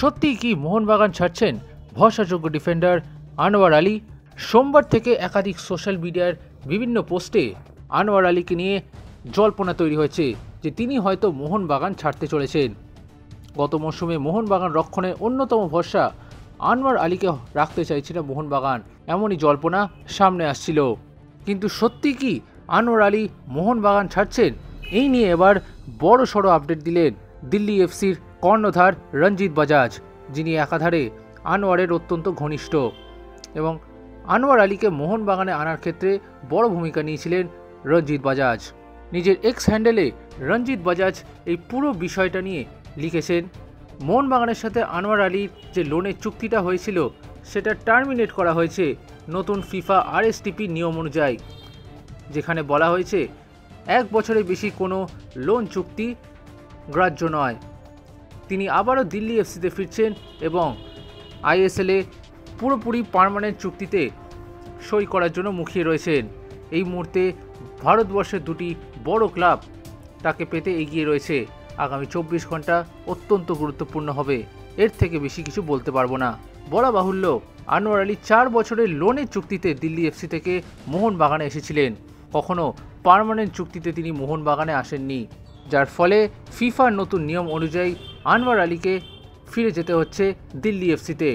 সত্যিই কি মোহনবাগান ছাড়ছেন ভরসাযোগ্য ডিফেন্ডার আনোয়ার আলী? সোমবার থেকে একাধিক সোশ্যাল মিডিয়ার বিভিন্ন পোস্টে আনোয়ার আলীকে নিয়ে জল্পনা তৈরি হয়েছে যে তিনি হয়তো মোহনবাগান ছাড়তে চলেছেন। গত মৌসুমে মোহনবাগান রক্ষণে অন্যতম ভরসা আনোয়ার আলীকে রাখতে চাইছিল মোহনবাগান, এমনই জল্পনা সামনে আসছিল। কিন্তু সত্যি কি আনোয়ার আলী মোহনবাগান ছাড়ছেন? এই নিয়ে এবার বড় সড়ো আপডেট দিলেন দিল্লি এফসির কর্ণধার রঞ্জিত বাজাজ, যিনি একাধারে আনোয়ারের অত্যন্ত ঘনিষ্ঠ এবং আনোয়ার আলীকে মোহনবাগানে আনার ক্ষেত্রে বড় ভূমিকা নিয়েছিলেন রঞ্জিত বাজাজ। নিজের এক্স হ্যান্ডেলে রঞ্জিত বাজাজ এই পুরো বিষয়টা নিয়ে লিখেছেন, মোহনবাগানের সাথে আনোয়ার আলীর যে লোনের চুক্তিটা হয়েছিল সেটা টার্মিনেট করা হয়েছে নতুন ফিফা RSTP নিয়ম অনুযায়ী, যেখানে বলা হয়েছে 1 বছরের বেশি কোনো লোন চুক্তি গ্রাহ্য নয়। তিনি আবারও দিল্লি এফসিতে ফিরছেন এবং ISL এ পুরোপুরি পার্মানেন্ট চুক্তিতে সই করার জন্য মুখিয়ে রয়েছেন। এই মুহূর্তে ভারতবর্ষের দুটি বড় ক্লাব তাকে পেতে এগিয়ে রয়েছে। আগামী 24 ঘন্টা অত্যন্ত গুরুত্বপূর্ণ হবে, এর থেকে বেশি কিছু বলতে পারবো না। বলা বাহুল্য, আনোয়ার আলী 4 বছরের লোনের চুক্তিতে দিল্লি এফসি থেকে মোহনবাগানে এসেছিলেন, কখনো পার্মানেন্ট চুক্তিতে তিনি মোহনবাগানে আসেননি, যার ফলে ফিফার নতুন নিয়ম অনুযায়ী আনোয়ার আলীকে ফিরে যেতে হচ্ছে দিল্লি এফসিতে।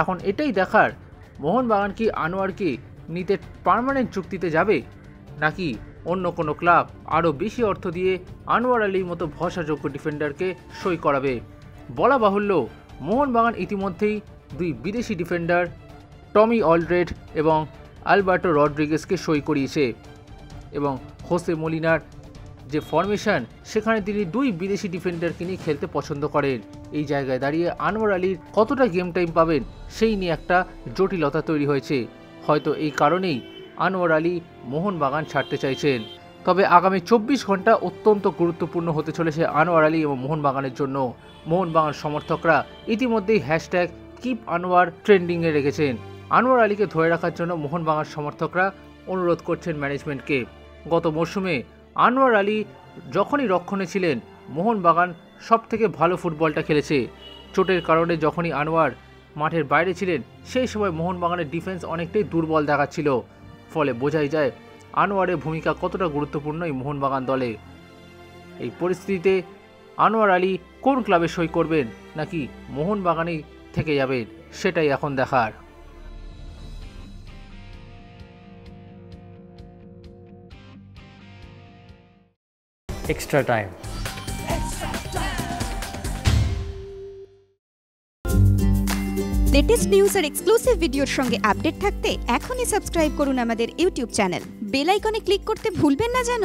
এখন এটাই দেখার, মোহনবাগান কি আনোয়ারকে নিতে পার্মানেন্ট চুক্তিতে যাবে, নাকি অন্য কোনো ক্লাব আরও বেশি অর্থ দিয়ে আনোয়ার আলীর মতো ভরসাযোগ্য ডিফেন্ডারকে সই করাবে। বলা বাহুল্য, মোহনবাগান ইতিমধ্যেই 2 বিদেশি ডিফেন্ডার টমি অলড্রেড এবং আলবার্টো রড্রিগেজকে সই করিয়েছে এবং হোসে মলিনার যে ফরমেশন সেখানে তিনি 2 বিদেশি ডিফেন্ডারকে নিয়ে খেলতে পছন্দ করেন। এই জায়গায় দাঁড়িয়ে আনোয়ার আলীর কতটা গেম টাইম পাবেন সেই নিয়ে একটা জটিলতা তৈরি হয়েছে। হয়তো এই কারণেই আনোয়ার আলী মোহনবাগান ছাড়তে চাইছেন। তবে আগামী 24 ঘন্টা অত্যন্ত গুরুত্বপূর্ণ হতে চলেছে আনোয়ার আলী এবং মোহনবাগানের জন্য। মোহনবাগান সমর্থকরা ইতিমধ্যেই #কিপ আনোয়ার ট্রেন্ডিংয়ে রেখেছেন। আনোয়ার আলীকে ধরে রাখার জন্য মোহনবাগান সমর্থকরা অনুরোধ করছেন ম্যানেজমেন্টকে। গত মরশুমে আনোয়ার আলী যখনই রক্ষণে ছিলেন মোহনবাগান সবথেকে ভালো ফুটবলটা খেলেছে। চোটের কারণে যখনই আনোয়ার মাঠের বাইরে ছিলেন সেই সময় মোহনবাগানের ডিফেন্স অনেকটাই দুর্বল দেখাচ্ছিল, ফলে বোঝাই যায় আনোয়ারের ভূমিকা কতটা গুরুত্বপূর্ণ এই মোহনবাগান দলে। এই পরিস্থিতিতে আনোয়ার আলী কোন ক্লাবে সই করবেন নাকি মোহনবাগানেই থেকে যাবেন সেটাই এখন দেখার। Extra time. লেটেস্ট নিউজ আর এক্সক্লুসিভ ভিডিওর সঙ্গে আপডেট থাকতে এখনই সাবস্ক্রাইব করুন আমাদের ইউটিউব চ্যানেল। বেল আইকনে ক্লিক করতে ভুলবেন না যেন।